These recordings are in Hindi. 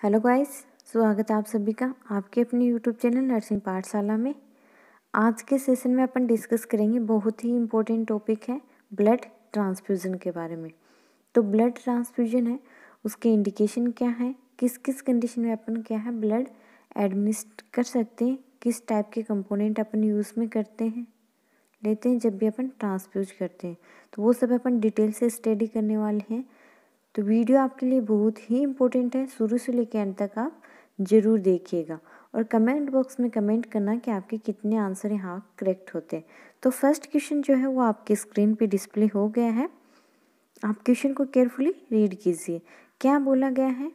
हेलो गाइस, स्वागत है आप सभी का आपके अपने यूट्यूब चैनल नर्सिंग पाठशाला में। आज के सेशन में अपन डिस्कस करेंगे बहुत ही इम्पोर्टेंट टॉपिक है ब्लड ट्रांसफ्यूज़न के बारे में। तो ब्लड ट्रांसफ्यूजन है, उसके इंडिकेशन क्या है, किस किस कंडीशन में अपन क्या है ब्लड एडमिनिस्टर कर सकते हैं, किस टाइप के कंपोनेंट अपन यूज़ में करते हैं लेते हैं जब भी अपन ट्रांसफ्यूज करते हैं, तो वो सब अपन डिटेल से स्टडी करने वाले हैं। तो वीडियो आपके लिए बहुत ही इम्पोर्टेंट है, शुरू से लेकर अंत तक आप ज़रूर देखिएगा और कमेंट बॉक्स में कमेंट करना कि आपके कितने आंसर यहाँ करेक्ट होते हैं। तो फर्स्ट क्वेश्चन जो है वो आपके स्क्रीन पे डिस्प्ले हो गया है, आप क्वेश्चन को केयरफुली रीड कीजिए। क्या बोला गया है?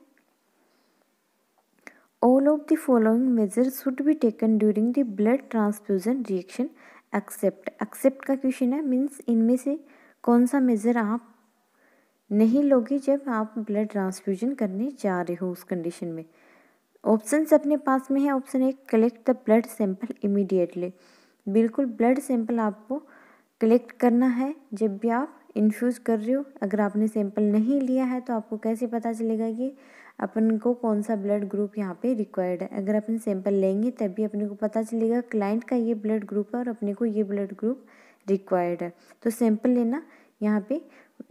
All of the following measures should be taken during the blood transfusion reaction except का क्वेश्चन है, मीन्स इनमें से कौन सा मेजर आप नहीं लोगे जब आप ब्लड ट्रांसफ्यूजन करने जा रहे हो उस कंडीशन में। ऑप्शंस अपने पास में है। Option 1, collect the blood sample immediately. बिल्कुल ब्लड सैंपल आपको कलेक्ट करना है जब भी आप इन्फ्यूज़ कर रहे हो। अगर आपने सैंपल नहीं लिया है तो आपको कैसे पता चलेगा कि अपन को कौन सा ब्लड ग्रुप यहाँ पे रिक्वायर्ड है। अगर अपन सैंपल लेंगे तभी अपने को पता चलेगा क्लाइंट का ये ब्लड ग्रुप है और अपने को ये ब्लड ग्रुप रिक्वायर्ड है। तो सैंपल लेना यहाँ पे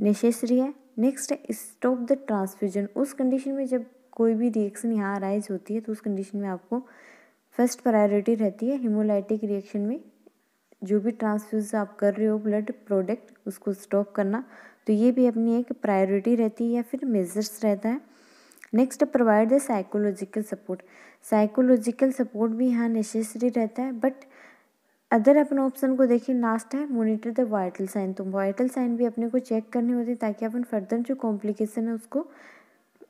नेसेसरी है। नेक्स्ट है स्टॉप द ट्रांसफ्यूजन। उस कंडीशन में जब कोई भी रिएक्शन यहाँ अराइज होती है तो उस कंडीशन में आपको फर्स्ट प्रायोरिटी रहती है हिमोलाइटिक रिएक्शन में जो भी ट्रांसफ्यूज आप कर रहे हो ब्लड प्रोडक्ट उसको स्टॉप करना, तो ये भी अपनी एक प्रायोरिटी रहती है या फिर मेजर्स रहता है। Next, provide the psychological support. Psychological support भी यहाँ नेसेसरी रहता है, बट अदर अपन ऑप्शन को देखिए लास्ट है मॉनिटर द वाइटल साइन। तो वाइटल साइन भी अपने को चेक करनी होती है ताकि अपन फर्दर जो कॉम्प्लिकेशन है उसको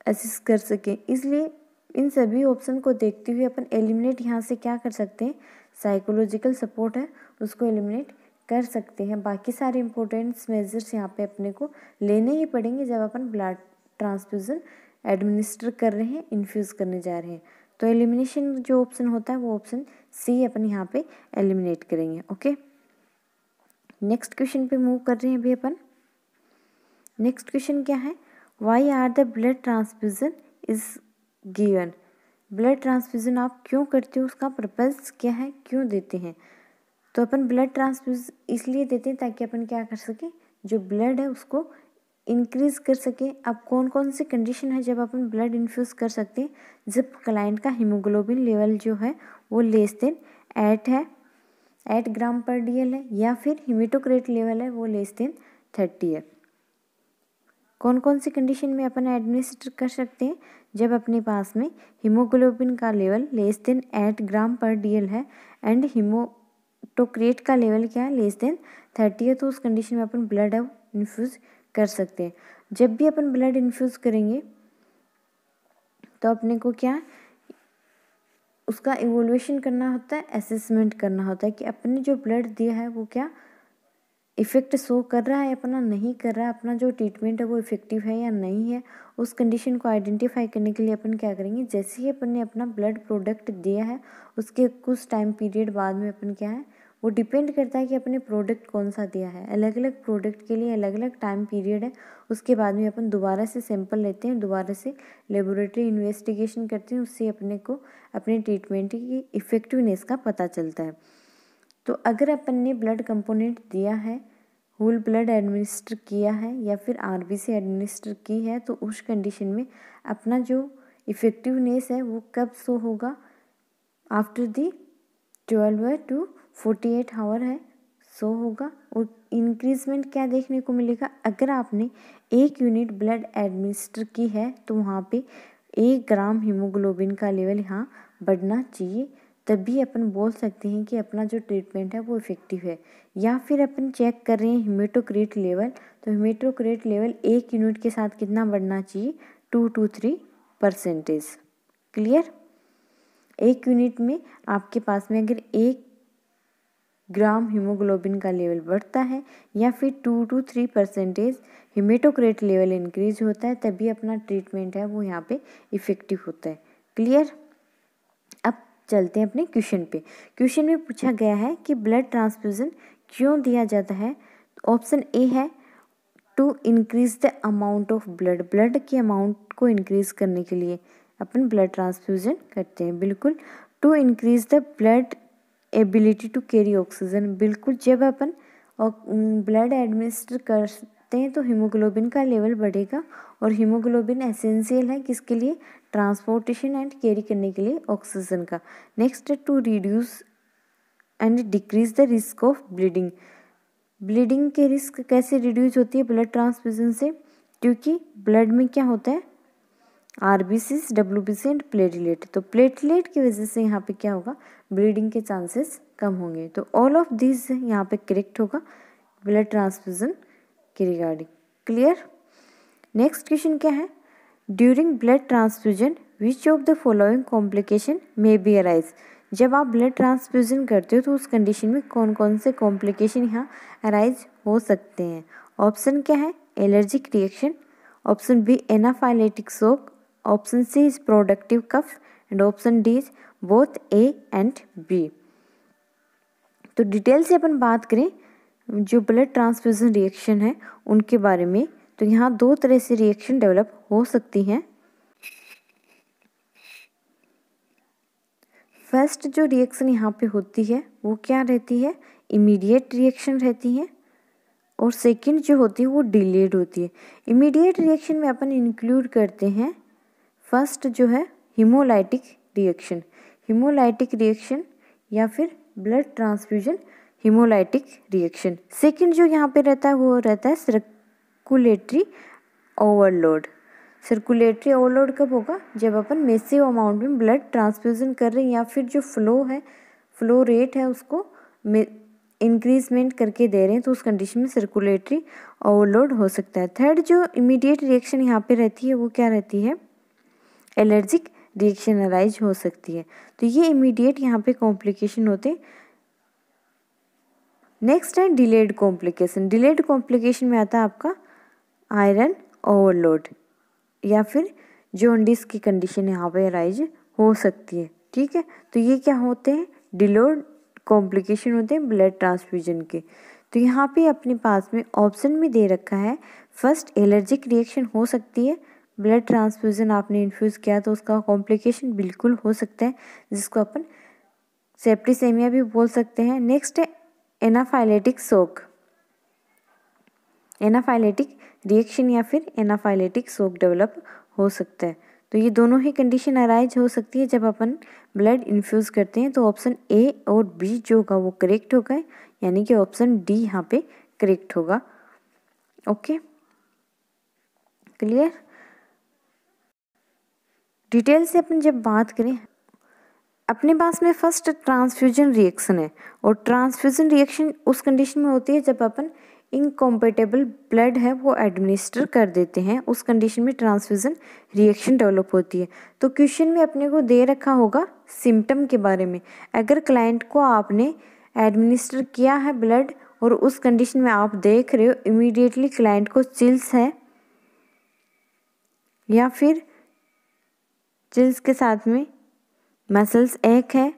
असिस्ट कर सकें। इसलिए इन सभी ऑप्शन को देखते हुए अपन एलिमिनेट यहाँ से क्या कर सकते हैं, साइकोलॉजिकल सपोर्ट है उसको एलिमिनेट कर सकते हैं। बाकी सारे इंपॉर्टेंट मेजर्स यहाँ पे अपने को लेने ही पड़ेंगे जब अपन ब्लड ट्रांसफ्यूजन एडमिनिस्टर कर रहे हैं, इन्फ्यूज़ करने जा रहे हैं। तो एलिमिनेशन जो ऑप्शन होता है वो ऑप्शन सी अपन यहाँ पे एलिमिनेट करेंगे। ओके, नेक्स्ट क्वेश्चन पे मूव कर रहे हैं अभी अपन। नेक्स्ट क्वेश्चन क्या है? Why are the blood transfusion is given. Blood transfusion आप क्यों करते हो, उसका पर्पज़ क्या है, क्यों देते हैं? तो अपन ब्लड ट्रांसफ्यूज इसलिए देते हैं ताकि अपन क्या कर सके, जो ब्लड है उसको इंक्रीज कर सके। अब कौन कौन सी कंडीशन है जब अपन ब्लड इन्फ्यूज़ कर सकते हैं? जब क्लाइंट का हीमोग्लोबिन लेवल जो है वो लेस देन 8 है, 8 ग्राम पर DL है, या फिर हीमेटोक्रेट लेवल है वो लेस देन 30 है। कौन कौन सी कंडीशन में अपन एडमिनिस्टर कर सकते हैं? जब अपने पास में हीमोग्लोबिन का लेवल लेस देन 8 ग्राम पर DL है एंड हीमोटोक्रेट का लेवल क्या है, लेस देन 30 है, तो उस कंडीशन में अपन ब्लड इन्फ्यूज़ कर सकते हैं। जब भी अपन ब्लड इन्फ्यूज़ करेंगे तो अपने को क्या उसका इवोल्यूशन करना होता है, असेसमेंट करना होता है कि अपने जो ब्लड दिया है वो क्या इफ़ेक्ट शो कर रहा है, अपना नहीं कर रहा है, अपना जो ट्रीटमेंट है वो इफ़ेक्टिव है या नहीं है। उस कंडीशन को आइडेंटिफाई करने के लिए अपन क्या करेंगे, जैसे ही अपन ने अपना ब्लड प्रोडक्ट दिया है उसके कुछ टाइम पीरियड बाद में अपन क्या है, वो डिपेंड करता है कि अपने प्रोडक्ट कौन सा दिया है। अलग अलग प्रोडक्ट के लिए अलग अलग टाइम पीरियड है। उसके बाद में अपन दोबारा से सैंपल लेते हैं, दोबारा से लेबोरेटरी इन्वेस्टिगेशन करते हैं, उससे अपने को अपने ट्रीटमेंट की इफ़ेक्टिवनेस का पता चलता है। तो अगर अपन ने ब्लड कंपोनेंट दिया है, होल ब्लड एडमिनिस्टर किया है या फिर RBC एडमिनिस्टर की है, तो उस कंडीशन में अपना जो इफ़ेक्टिवनेस है वो कब शो होगा, आफ्टर दी 12 to 48 आवर है शो होगा। और इंक्रीजमेंट क्या देखने को मिलेगा, अगर आपने 1 यूनिट ब्लड एडमिनिस्टर की है तो वहाँ पे 1 ग्राम हीमोग्लोबिन का लेवल यहाँ बढ़ना चाहिए, तभी अपन बोल सकते हैं कि अपना जो ट्रीटमेंट है वो इफ़ेक्टिव है। या फिर अपन चेक कर रहे हैं हीमेटोक्रेट लेवल, तो हीमेटोक्रेट लेवल 1 यूनिट के साथ कितना बढ़ना चाहिए, 2 to 3%। क्लियर? 1 यूनिट में आपके पास में अगर 1 ग्राम हीमोग्लोबिन का लेवल बढ़ता है या फिर 2 to 3% हीमेटोक्रेट लेवल इंक्रीज होता है, तभी अपना ट्रीटमेंट है वो यहाँ पे इफ़ेक्टिव होता है। क्लियर? अब चलते हैं अपने क्वेश्चन पे। क्वेश्चन में पूछा गया है कि ब्लड ट्रांसफ्यूजन क्यों दिया जाता है। ऑप्शन ए है to increase the amount of blood, blood के अमाउंट को इंक्रीज करने के लिए। अपन ब्लड ट्रांसफ्यूजन करते हैं। बिल्कुल, to increase the blood ability to carry oxygen, बिल्कुल जब अपन ब्लड एडमिनिस्टर करते हैं तो हीमोग्लोबिन का लेवल बढ़ेगा, और हीमोग्लोबिन एसेंशियल है किसके लिए, ट्रांसपोर्टेशन एंड कैरी करने के लिए ऑक्सीजन का। नेक्स्ट है to reduce and decrease the risk of bleeding, bleeding के रिस्क कैसे रिड्यूस होती है ब्लड ट्रांसफ्यूजन से, क्योंकि ब्लड में क्या होता है, आरबीसी, डब्ल्यूबीसी एंड प्लेटलेट, तो प्लेटलेट की वजह से यहाँ पे क्या होगा, ब्लीडिंग के चांसेस कम होंगे। तो ऑल ऑफ दिस यहाँ पे करेक्ट होगा ब्लड ट्रांसफ्यूजन के रिगार्डिंग। क्लियर। नेक्स्ट क्वेश्चन क्या है, during blood transfusion which of the following complication may be arise, जब आप ब्लड ट्रांसफ्यूजन करते हो तो उस कंडीशन में कौन कौन से कॉम्प्लिकेशन यहाँ अराइज हो सकते हैं। ऑप्शन क्या है, allergic reaction, option B anaphylactic shock, option C is productive cough, and option D is both A and B. तो डिटेल से अपन बात करें जो ब्लड ट्रांसफ्यूजन रिएक्शन है उनके बारे में, तो यहाँ दो तरह से रिएक्शन डेवलप हो सकती हैं। फर्स्ट जो रिएक्शन यहाँ पे होती है वो क्या रहती है, इमीडिएट रिएक्शन रहती है, और सेकंड जो होती है वो डिलेड होती है। इमीडिएट रिएक्शन में अपन इंक्लूड करते हैं फर्स्ट जो है हीमोलाइटिक रिएक्शन, हीमोलाइटिक रिएक्शन या फिर blood transfusion haemolytic reaction. Second जो यहाँ पे रहता है वो रहता है सर्कुलेटरी ओवरलोड। सर्कुलेटरी ओवरलोड कब होगा, जब अपन मैसिव अमाउंट में ब्लड ट्रांसफ्यूजन कर रहे हैं, या फिर जो फ्लो है, फ्लो रेट है उसको इंक्रीजमेंट करके दे रहे हैं, तो उस कंडीशन में सर्कुलेटरी ओवरलोड हो सकता है। थर्ड जो इमीडिएट रिएक्शन यहाँ पे रहती है वो क्या रहती है, एलर्जिक रिएक्शन अराइज हो सकती है। तो ये इमीडिएट यहाँ पे कॉम्प्लिकेशन होते। नेक्स्ट है डिलेड कॉम्प्लिकेशन। डिलेड कॉम्प्लिकेशन में आता है आपका आयरन ओवरलोड या फिर जॉन्डिस की कंडीशन यहाँ पे अराइज हो सकती है। ठीक है, तो ये क्या होते हैं, डिलेड कॉम्प्लिकेशन होते हैं ब्लड ट्रांसफ्यूजन के। तो यहाँ पे अपने पास में ऑप्शन में दे रखा है, फर्स्ट एलर्जिक रिएक्शन हो सकती है, ब्लड ट्रांसफ्यूजन आपने इन्फ्यूज़ किया तो उसका कॉम्प्लिकेशन बिल्कुल हो सकता है, जिसको अपन सेप्टिसेमिया भी बोल सकते हैं। नेक्स्ट है एनाफाइलेटिक शॉक, एनाफाइलेटिक रिएक्शन या फिर एनाफाइलेटिक शॉक डेवलप हो सकता है। तो ये दोनों ही कंडीशन अराइज हो सकती है जब अपन ब्लड इन्फ्यूज़ करते हैं। तो ऑप्शन ए और बी जो होगा वो करेक्ट होगा, यानी कि ऑप्शन डी यहाँ पे करेक्ट होगा। Okay, clear. डिटेल से अपन जब बात करें, अपने पास में फर्स्ट ट्रांसफ्यूजन रिएक्शन है, और ट्रांसफ्यूजन रिएक्शन उस कंडीशन में होती है जब अपन इनकॉम्पेटेबल ब्लड है वो एडमिनिस्टर कर देते हैं, उस कंडीशन में ट्रांसफ्यूजन रिएक्शन डेवलप होती है। तो क्वेश्चन में अपने को दे रखा होगा सिम्टम के बारे में, अगर क्लाइंट को आपने एडमिनिस्टर किया है ब्लड और उस कंडीशन में आप देख रहे हो इमीडिएटली क्लाइंट को चिल्स है, या फिर चिल्स के साथ में मसल्स एक है,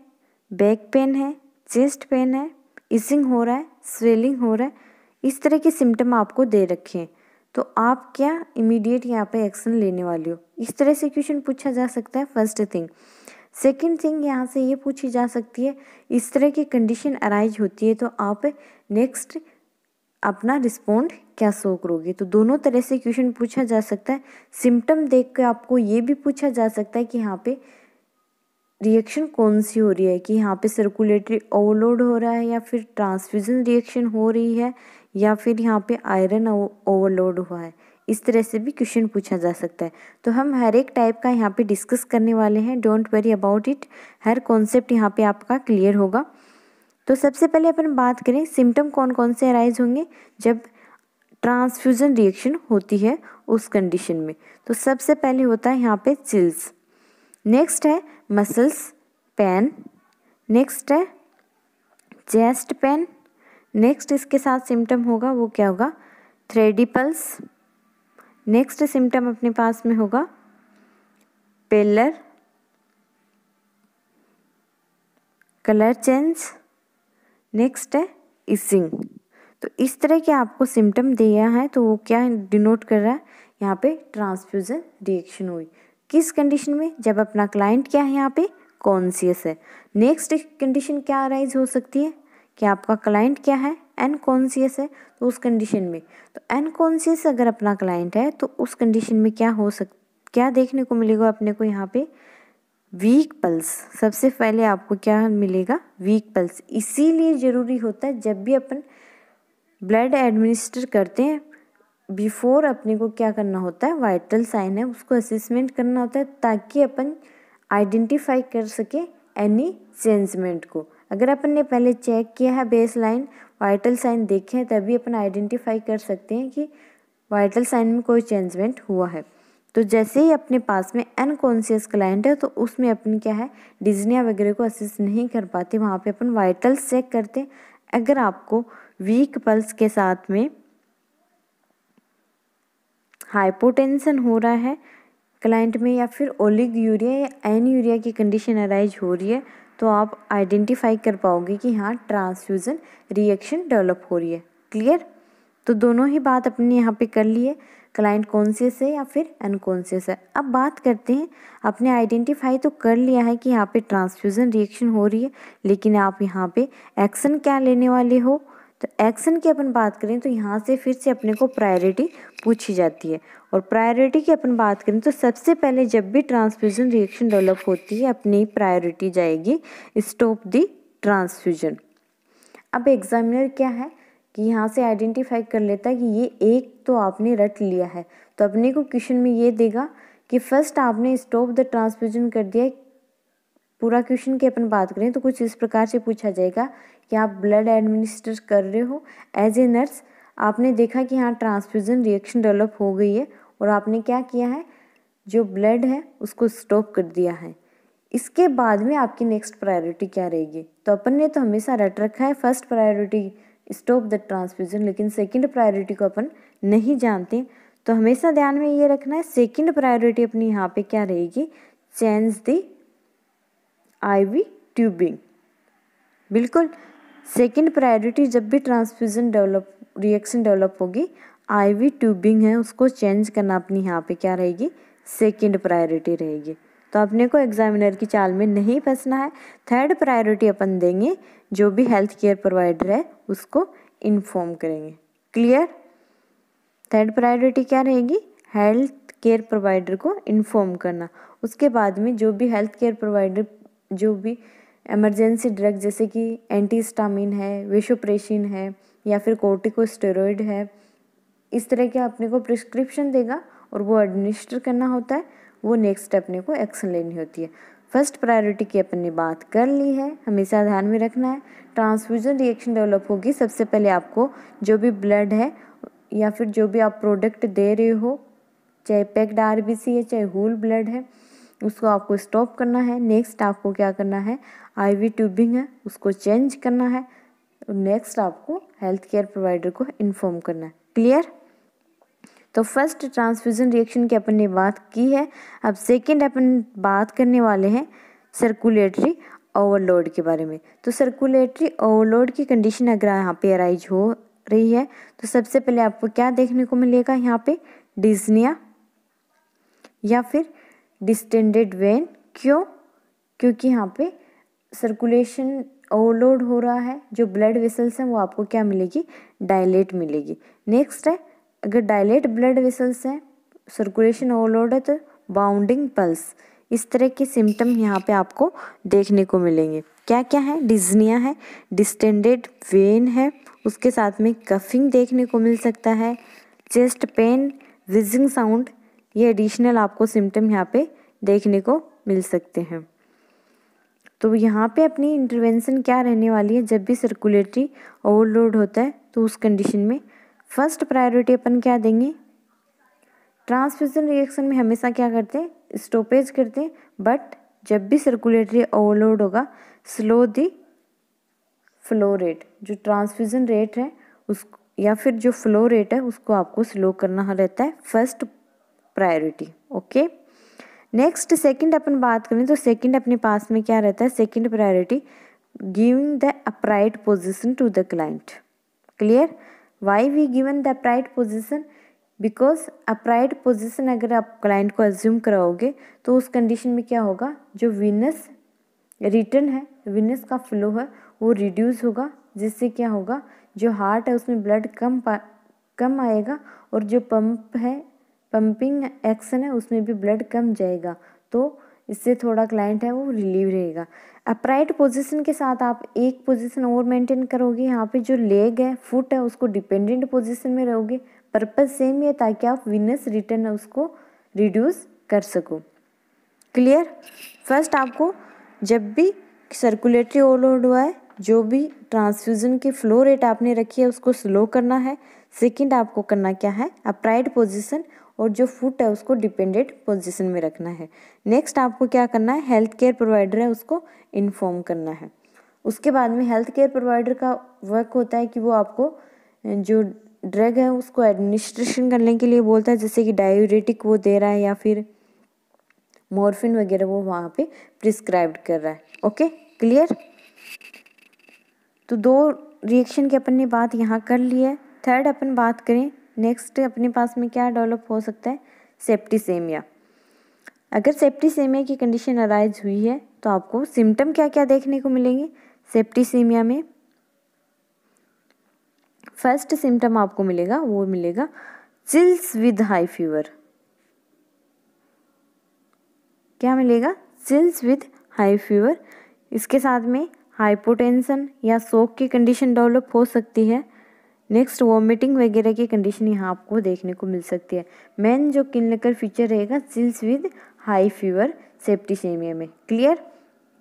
बैक पेन है, चेस्ट पेन है, इचिंग हो रहा है, स्वेलिंग हो रहा है, इस तरह के सिम्टम आपको दे रखे हैं, तो आप क्या इमीडिएट यहाँ पे एक्शन लेने वाले हो। इस तरह से क्वेश्चन पूछा जा सकता है, फर्स्ट थिंग। सेकंड थिंग यहाँ से ये पूछी जा सकती है, इस तरह की कंडीशन अराइज होती है तो आप नेक्स्ट अपना रिस्पॉन्ड क्या शो करोगे। तो दोनों तरह से क्वेश्चन पूछा जा सकता है। सिम्टम देख के आपको ये भी पूछा जा सकता है कि यहाँ पे रिएक्शन कौन सी हो रही है, कि यहाँ पे सर्कुलेटरी ओवरलोड हो रहा है, या फिर ट्रांसफ्यूजन रिएक्शन हो रही है, या फिर यहाँ पे आयरन ओवरलोड हुआ है। इस तरह से भी क्वेश्चन पूछा जा सकता है। तो हम हर एक टाइप का यहाँ पे डिस्कस करने वाले हैं, don't worry about it, her concept यहाँ पे आपका क्लियर होगा। तो सबसे पहले अपन बात करें सिम्टम कौन कौन से अराइज होंगे जब ट्रांसफ्यूजन रिएक्शन होती है उस कंडीशन में। तो सबसे पहले होता है यहाँ पे चिल्स, नेक्स्ट है मसल्स पेन, नेक्स्ट है चेस्ट पेन, नेक्स्ट इसके साथ सिम्टम होगा वो क्या होगा, थ्रेडी पल्स, नेक्स्ट सिम्टम अपने पास में होगा पेलर, कलर चेंज, नेक्स्ट है इचिंग। तो इस तरह के आपको सिम्टम दिया है तो वो क्या डिनोट कर रहा है, यहाँ पे ट्रांसफ्यूजन रिएक्शन हुई। किस कंडीशन में? जब अपना क्लाइंट क्या है यहाँ पे कॉन्शियस है। नेक्स्ट कंडीशन क्या अराइज हो सकती है कि आपका क्लाइंट क्या है अनकॉन्शियस है, तो उस कंडीशन में, तो अनकॉन्शियस अगर अपना क्लाइंट है तो उस कंडीशन में क्या देखने को मिलेगा अपने को यहाँ पे वीक पल्स। सबसे पहले आपको क्या मिलेगा? Week pulse. इसीलिए ज़रूरी होता है जब भी अपन ब्लड एडमिनिस्टर करते हैं बिफोर अपने को क्या करना होता है, वाइटल साइन है उसको असेसमेंट करना होता है ताकि अपन आइडेंटिफाई कर सके एनी चेंजमेंट को। अगर अपन ने पहले चेक किया है बेस लाइन, वाइटल साइन देखे हैं, तभी अपन आइडेंटिफाई कर सकते हैं कि वाइटल साइन में कोई चेंजमेंट हुआ है। तो जैसे ही अपने पास में अनकॉन्शियस क्लाइंट है तो उसमें अपन क्या है डिज्निया वगैरह को असेस नहीं कर पाते, वहाँ पे अपन वाइटल्स चेक करते। अगर आपको वीक पल्स के साथ में हाइपोटेंशन हो रहा है क्लाइंट में या फिर ओलिगोयूरिया या एनीयूरिया की कंडीशन अराइज हो रही है तो आप आइडेंटिफाई कर पाओगे कि हाँ ट्रांसफ्यूज़न रिएक्शन डेवलप हो रही है। क्लियर? तो दोनों ही बात अपने यहाँ पे कर ली है, क्लाइंट कॉन्शियस है या फिर अनकॉन्शियस है। अब बात करते हैं, आपने आइडेंटिफाई तो कर लिया है कि यहाँ पे ट्रांसफ्यूज़न रिएक्शन हो रही है, लेकिन आप यहाँ पे एक्शन क्या लेने वाले हो? तो एक्शन की अपन बात करें तो यहाँ से फिर से अपने को प्रायोरिटी पूछी जाती है, और प्रायोरिटी की अपन बात करें तो सबसे पहले जब भी ट्रांसफ्यूज़न रिएक्शन डेवलप होती है अपनी प्रायोरिटी जाएगी स्टॉप द ट्रांसफ्यूज़न। अब एग्जामिनर क्या है कि यहाँ से आइडेंटिफाई कर लेता है कि ये एक तो आपने रट लिया है, तो अपने को क्वेश्चन में ये देगा कि फर्स्ट आपने स्टॉप द ट्रांसफ्यूजन कर दिया। पूरा क्वेश्चन की अपन बात करें तो कुछ इस प्रकार से पूछा जाएगा कि आप ब्लड एडमिनिस्टर कर रहे हो एज ए नर्स, आपने देखा कि हाँ ट्रांसफ्यूजन रिएक्शन डेवलप हो गई है और आपने क्या किया है, जो ब्लड है उसको स्टॉप कर दिया है। इसके बाद में आपकी नेक्स्ट प्रायोरिटी क्या रहेगी? तो अपन ने तो हमेशा रट रखा है first priority stop the transfusion, लेकिन सेकंड प्रायोरिटी को अपन नहीं जानते, तो हमेशा ध्यान में ये रखना है सेकंड प्रायोरिटी अपनी यहाँ पे क्या रहेगी, चेंज द आईवी ट्यूबिंग। बिल्कुल सेकंड प्रायोरिटी जब भी ट्रांसफ्यूजन रिएक्शन डेवलप होगी, आईवी ट्यूबिंग है उसको चेंज करना अपनी यहाँ पे क्या रहेगी, सेकंड प्रायोरिटी रहेगी। तो अपने को एग्जामिनर की चाल में नहीं फंसना है। थर्ड प्रायोरिटी अपन देंगे, जो भी हेल्थ केयर प्रोवाइडर है उसको इन्फॉर्म करेंगे। क्लियर? थर्ड प्रायोरिटी क्या रहेगी, हेल्थ केयर प्रोवाइडर को इन्फॉर्म करना। उसके बाद में जो भी हेल्थ केयर प्रोवाइडर जो भी इमरजेंसी ड्रग जैसे कि एंटीहिस्टामिन है, वेसोप्रेसिन है या फिर कोर्टिकोस्टेरॉइड है, इस तरह के अपने को प्रिस्क्रिप्शन देगा और वो एडमिनिस्टर करना होता है, वो नेक्स्ट अपने को एक्शन लेनी होती है। फर्स्ट प्रायोरिटी की अपन ने बात कर ली है, हमेशा ध्यान में रखना है। ट्रांसफ्यूजन रिएक्शन डेवलप होगी, सबसे पहले आपको जो भी ब्लड है या फिर जो भी आप प्रोडक्ट दे रहे हो, चाहे पैक्ड आरबीसी है चाहे होल ब्लड है, उसको आपको स्टॉप करना है। नेक्स्ट आपको क्या करना है, आईवी ट्यूबिंग है उसको चेंज करना है। नेक्स्ट आपको हेल्थ केयर प्रोवाइडर को इन्फॉर्म करना है। क्लियर? तो फर्स्ट ट्रांसफ्यूजन रिएक्शन की अपन ने बात की है। अब सेकंड अपन बात करने वाले हैं सर्कुलेटरी ओवरलोड के बारे में। तो सर्कुलेटरी ओवरलोड की कंडीशन अगर यहाँ पे अराइज हो रही है तो सबसे पहले आपको क्या देखने को मिलेगा, यहाँ पे डिस्निया या फिर डिस्टेंडेड वेन। क्यों? क्योंकि यहाँ पे सर्कुलेशन ओवरलोड हो रहा है, जो ब्लड वेसल्स हैं वो आपको क्या मिलेगी, डायलेट मिलेगी। नेक्स्ट है, अगर डायलेट ब्लड वेसल्स हैं, सर्कुलेशन ओवरलोड है तो बाउंडिंग पल्स, इस तरह के सिम्टम यहाँ पे आपको देखने को मिलेंगे। क्या क्या है, डिज्निया है, डिस्टेंडेड वेन है, उसके साथ में कफिंग देखने को मिल सकता है, चेस्ट पेन, विजिंग साउंड, ये एडिशनल आपको सिम्टम यहाँ पे देखने को मिल सकते हैं। तो यहाँ पे अपनी इंटरवेंशन क्या रहने वाली है, जब भी सर्कुलेटरी ओवरलोड होता है तो उस कंडीशन में फर्स्ट प्रायोरिटी अपन क्या देंगे, ट्रांसफ्यूजन रिएक्शन में हमेशा क्या करते हैं, स्टॉपेज करते हैं, बट जब भी सर्कुलेटरी ओवरलोड होगा स्लो दी फ्लो रेट, जो ट्रांसफ्यूजन रेट है उस या फिर जो फ्लो रेट है उसको आपको स्लो करना रहता है first priority. Okay, next second अपन बात करें तो सेकंड अपने पास में क्या रहता है, second priority giving the upright position to the client. Clear? Why we given the upright position, because upright position अगर आप क्लाइंट को अज्यूम कराओगे तो उस कंडीशन में क्या होगा, जो वीनस रिटर्न है, वीनस का फ्लो है वो रिड्यूस होगा, जिससे क्या होगा, जो हार्ट है उसमें ब्लड कम आएगा और जो पंपिंग एक्शन है उसमें भी ब्लड कम जाएगा, तो इससे थोड़ा क्लाइंट है वो रिलीव रहेगा। अपराइट पोजीशन के साथ आप एक पोजीशन और मेंटेन करोगे, यहाँ पे जो लेग है, फुट है, उसको डिपेंडेंट पोजीशन में रहोगे। पर्पज सेम ही है ताकि आप वीनस रिटर्न है उसको रिड्यूस कर सको। क्लियर। फर्स्ट आपको जब भी सर्कुलेटरी ओवरलोड हुआ है, जो भी ट्रांसफ्यूजन की फ्लो रेट आपने रखी है उसको स्लो करना है। सेकंड आपको करना क्या है, अपराइट पोजीशन और जो फुट है उसको डिपेंडेंट पोजीशन में रखना है। नेक्स्ट आपको क्या करना है, हेल्थ केयर प्रोवाइडर है उसको इन्फॉर्म करना है। उसके बाद में हेल्थ केयर प्रोवाइडर का वर्क होता है कि वो आपको जो ड्रग है उसको एडमिनिस्ट्रेशन करने के लिए बोलता है, जैसे कि डायूरेटिक वो दे रहा है या फिर मॉर्फिन वगैरह वो वहाँ पे प्रिस्क्राइब्ड कर रहा है। Okay, clear. तो 2 रिएक्शन की अपन ने बात यहाँ कर ली है। थर्ड अपन बात करें, नेक्स्ट अपने पास में क्या डेवलप हो सकता है, सेप्टिसेमिया। अगर सेप्टिसेमिया की कंडीशन अराइज हुई है तो आपको सिम्टम क्या क्या देखने को मिलेंगे सेप्टिसेमिया में। फर्स्ट सिम्टम आपको मिलेगा वो मिलेगा चिल्स विद हाई फीवर। क्या मिलेगा, चिल्स विद हाई फीवर। इसके साथ में हाइपोटेंशन या शॉक की कंडीशन डेवलप हो सकती है। नेक्स्ट वॉमिटिंग वगैरह की कंडीशन यहाँ आपको देखने को मिल सकती है। मेन जो क्लिनिकल फीचर रहेगा chills with high fever septicaemia में। क्लियर।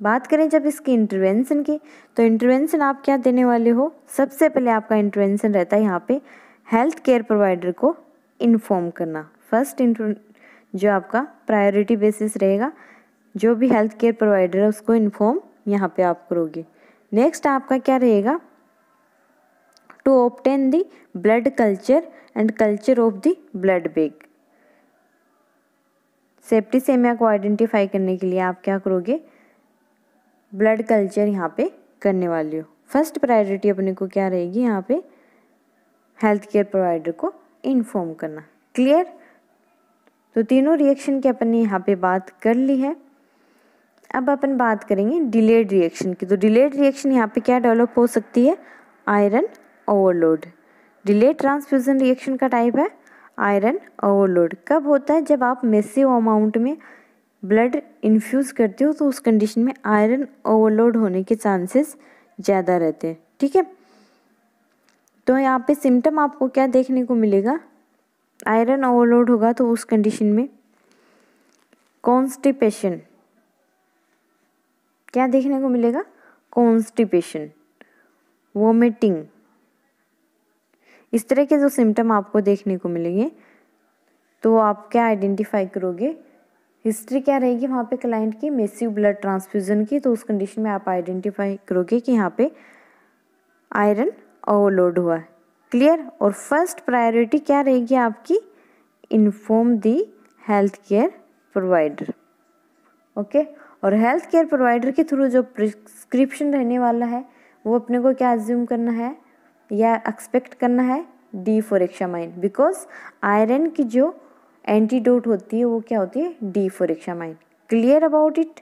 बात करें जब इसकी इंटरवेंशन की, तो इंटरवेंशन आप क्या देने वाले हो, सबसे पहले आपका इंटरवेंशन रहता है यहाँ पे हेल्थ केयर प्रोवाइडर को इन्फॉर्म करना। फर्स्ट जो आपका प्रायोरिटी बेसिस रहेगा, जो भी हेल्थ केयर प्रोवाइडर है उसको इन्फॉर्म यहाँ पे आप करोगे। नेक्स्ट आपका क्या रहेगा, to obtain the blood culture and culture of the blood bag. Septicaemia को आइडेंटिफाई करने के लिए आप क्या करोगे, ब्लड कल्चर यहाँ पे करने वाले हो। फर्स्ट प्रायोरिटी अपने को क्या रहेगी यहाँ पे, हेल्थ केयर प्रोवाइडर को इन्फॉर्म करना। क्लियर। तो तीनों रिएक्शन की अपन ने यहाँ पे बात कर ली है। अब अपन बात करेंगे डिलेड रिएक्शन की। तो डिलेड रिएक्शन यहाँ पे क्या डेवलप हो सकती है, iron overload. Delayed transfusion reaction का टाइप है आयरन ओवरलोड। कब होता है, जब आप मैसिव अमाउंट में ब्लड इन्फ्यूज़ करते हो तो उस कंडीशन में आयरन ओवरलोड होने के चांसेस ज़्यादा रहते हैं। ठीक है। तो यहाँ पे सिम्टम आपको क्या देखने को मिलेगा, आयरन ओवरलोड होगा तो उस कंडीशन में कॉन्स्टिपेशन, क्या देखने को मिलेगा, कॉन्स्टिपेशन, वोमिटिंग, इस तरह के जो सिम्टम आपको देखने को मिलेंगे। तो आप क्या आइडेंटिफाई करोगे, हिस्ट्री क्या रहेगी वहाँ पे क्लाइंट की मैसिव ब्लड ट्रांसफ्यूजन की, तो उस कंडीशन में आप आइडेंटिफाई करोगे कि यहाँ पे आयरन ओवरलोड हुआ है। क्लियर। और फर्स्ट प्रायोरिटी क्या रहेगी आपकी, inform the health care provider. Okay. और हेल्थ केयर प्रोवाइडर के थ्रू जो प्रिस्क्रिप्शन रहने वाला है वो अपने को क्या अज्यूम करना है या एक्सपेक्ट करना है, डीफोरेक्सामाइन, बिकॉज आयरन की जो एंटीडोट होती है वो क्या होती है, डीफोरेक्सामाइन। Clear about it.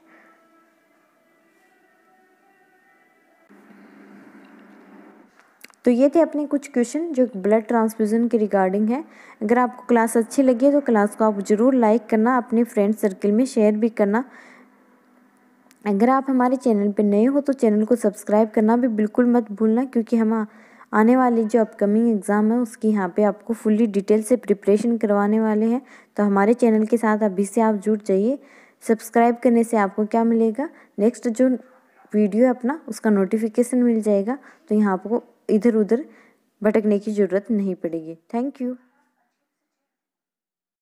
तो ये थे अपने कुछ क्वेश्चन जो ब्लड ट्रांसफ्यूजन के रिगार्डिंग है। अगर आपको क्लास अच्छी लगी है तो क्लास को आप ज़रूर लाइक करना, अपने फ्रेंड सर्कल में शेयर भी करना। अगर आप हमारे चैनल पर नए हो तो चैनल को सब्सक्राइब करना भी बिल्कुल मत भूलना, क्योंकि हम आने वाली जो अपकमिंग एग्ज़ाम है उसकी यहाँ पे आपको फुल्ली डिटेल से प्रिपरेशन करवाने वाले हैं। तो हमारे चैनल के साथ अभी से आप जुड़ जाइए। सब्सक्राइब करने से आपको क्या मिलेगा, नेक्स्ट जो वीडियो है अपना उसका नोटिफिकेशन मिल जाएगा। तो यहाँ आपको इधर उधर भटकने की ज़रूरत नहीं पड़ेगी। Thank you.